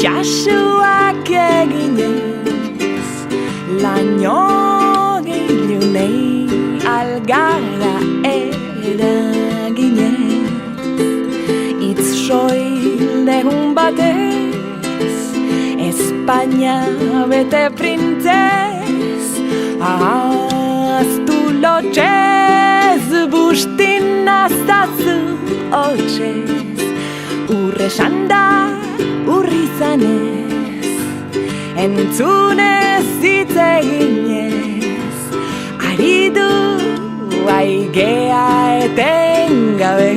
Itxasuak eginez, laino gilunei algara eraginez, itz soilehun batez, Espainia bete printzez, ahaztu lotxez, bustin aztazu hotxez, urre sanda urri zanez, entzunez hitz eginez, ari du aigea etengabe.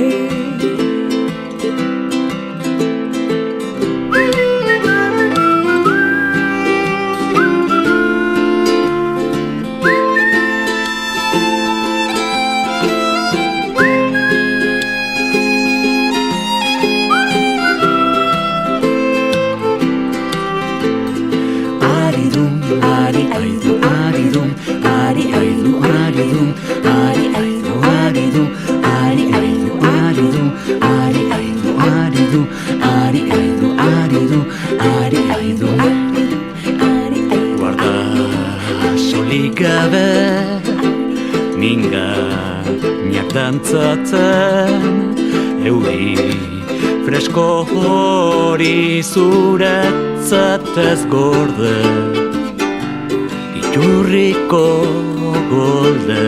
Gabe mingainak dantzatzen, euri fresko hori zuretzat ez gorde, iturriko golde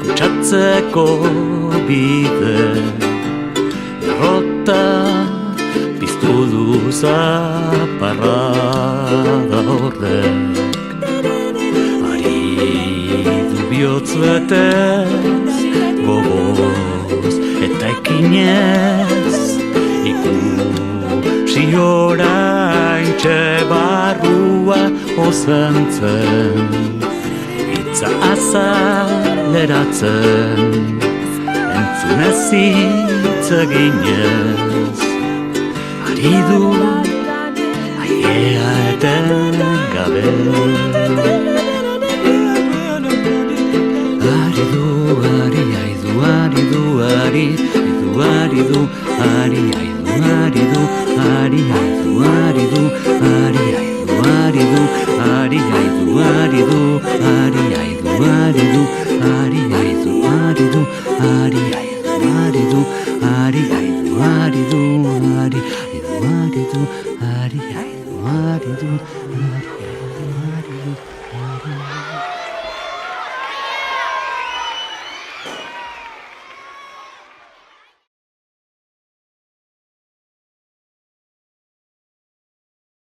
kutsatzeko bide, derrota piztu du zaparrada horrek. Bihotz betez, gogoz eta ekinez, ikusi oraintxe barrua ozentzen, hitza azaleratzen, entzunez hitz eginez, ari du aigea etengabe. Ari